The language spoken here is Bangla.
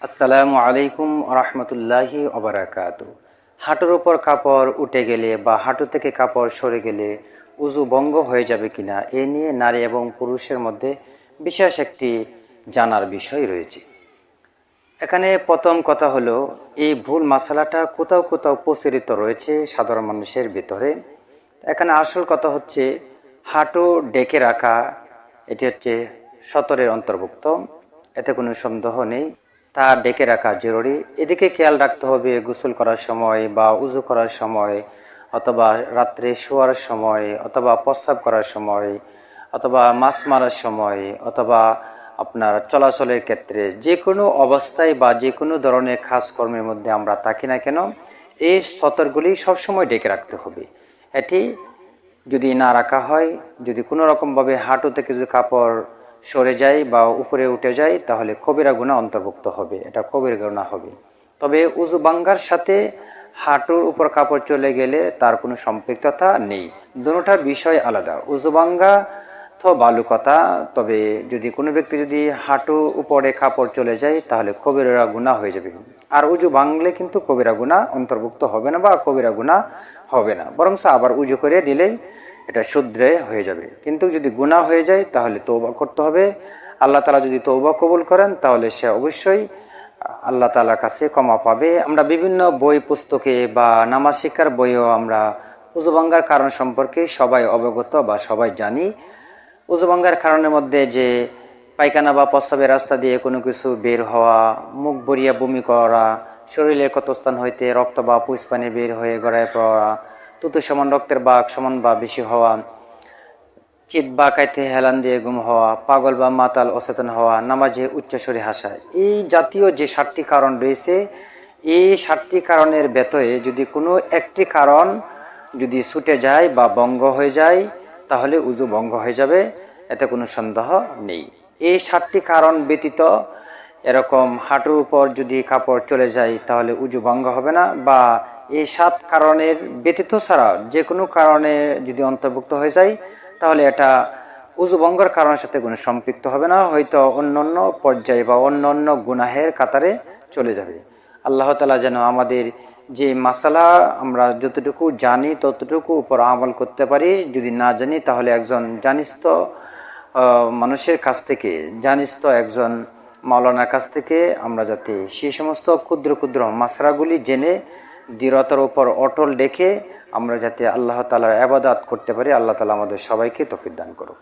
আসসালামু আলাইকুম রহমতুল্লাহি ওবারাকাতু। হাঁটুর উপর কাপড় উঠে গেলে বা হাঁটু থেকে কাপড় সরে গেলে উজু ভঙ্গ হয়ে যাবে কিনা এ নিয়ে নারী এবং পুরুষের মধ্যে বিশেষ একটি জানার বিষয় রয়েছে। এখানে প্রথম কথা হলো, এই ভুল মাসালাটা কোথাও কোথাও প্রচলিত রয়েছে সাধারণ মানুষের ভিতরে। এখানে আসল কথা হচ্ছে, হাঁটু ডেকে রাখা এটি হচ্ছে সতরের অন্তর্ভুক্ত, এতে কোনো সন্দেহ নেই। তা ডেকে রাখা জরুরি। এদিকে খেয়াল রাখতে হবে গোসল করার সময় বা উজু করার সময়, অথবা রাত্রে শোয়ার সময়, অথবা প্রস্রাব করার সময়, অথবা মাছ মারার সময়, অথবা আপনার চলাচলের ক্ষেত্রে যে কোনো অবস্থায় বা যে কোনো ধরনের কাজকর্মের মধ্যে আমরা থাকি না কেন, এই সতর্কগুলি সবসময় ডেকে রাখতে হবে। এটি যদি না রাখা হয়, যদি কোনো রকমভাবে হাঁটু থেকে যদি কাপড় সরে যায় বা উপরে উঠে যায়, তাহলে কবিরা গুনাহ অন্তর্ভুক্ত হবে, এটা কবিরা গুনাহ হবে। তবে উজু ভাঙ্গার সাথে হাঁটুর উপর কাপড় চলে গেলে তার কোনো সম্পৃক্ততা নেই, দুটোটার বিষয় আলাদা। উজু ভাঙ্গা তো ভালো কথা, তবে যদি কোনো ব্যক্তি যদি হাঁটু উপরে কাপড় চলে যায় তাহলে কবিরা গুনাহ হয়ে যাবে। আর উজু ভাঙলে কিন্তু কবিরা গুনাহ অন্তর্ভুক্ত হবে না বা কবিরা গুনাহ হবে না, বরং আবার উজু করে দিলেই এটা শুদ্ধে হয়ে যাবে। কিন্তু যদি গুনাহ হয়ে যায় তাহলে তওবা করতে হবে। আল্লাহ তাআলা যদি তওবা কবুল করেন তাহলে সে অবশ্যই আল্লাহ তাআলার কাছে ক্ষমা পাবে। আমরা বিভিন্ন বই পুস্তকে বা নামাজ শিক্ষার বইও আমরা উযু ভাঙ্গার কারণ সম্পর্কে সবাই অবগত বা সবাই জানি। উযু ভাঙ্গার কারণের মধ্যে যে পায়খানা বা প্রস্রাবের রাস্তা দিয়ে কোনো কিছু বের হওয়া, মুখ ভরিয়া বমি করা, শরীরের ক্ষত স্থান হইতে রক্ত বা পুষ পানি বের হয়ে গড়ায় পড়া, তুতু সমান রক্তের বাঘ সমান বা বেশি হওয়া, চিত বা কাইতে হেলান দিয়ে গুম হওয়া, পাগল বা মাতাল অচেতন হওয়া, নামাজে উচ্চস্বরে হাসা, এই জাতীয় যে 7টি কারণ রয়েছে, এই 7টি কারণের ভেতরে যদি কোনো একটি কারণ যদি ছুটে যায় বা ভঙ্গ হয়ে যায় তাহলে উযু ভঙ্গ হয়ে যাবে, এতে কোনো সন্দেহ নেই। এই 7টি কারণ ব্যতীত এরকম হাঁটুর উপর যদি কাপড় চলে যায় তাহলে উযু ভঙ্গ হবে না, বা এই 7 কারণের ব্যতীত ছাড়া যে কোনো কারণে যদি অন্তর্ভুক্ত হয়ে যায় তাহলে এটা উযু ভঙ্গের কারণের সাথে কোনো সম্পৃক্ত হবে না, হয়তো অন্যান্য পর্যায়ে বা অন্যান্য গুনাহের কাতারে চলে যাবে। আল্লাহ তাআলা যেন আমাদের যে মাসালা আমরা যতটুকু জানি ততটুকু উপর আমল করতে পারি, যদি না জানি তাহলে একজন জানিস্ত মানুষের কাছ থেকে, জানিস্ত একজন মাওলানার কাছ থেকে আমরা যাতে সেই সমস্ত ক্ষুদ্র ক্ষুদ্র মাসরাগুলি জেনে দৃঢ়তার উপর অটল রেখে আমরা যাতে আল্লাহ তাআলার ইবাদত করতে পারি। আল্লাহ তাআলা আমাদের সবাইকে তৌফিক দান করুন।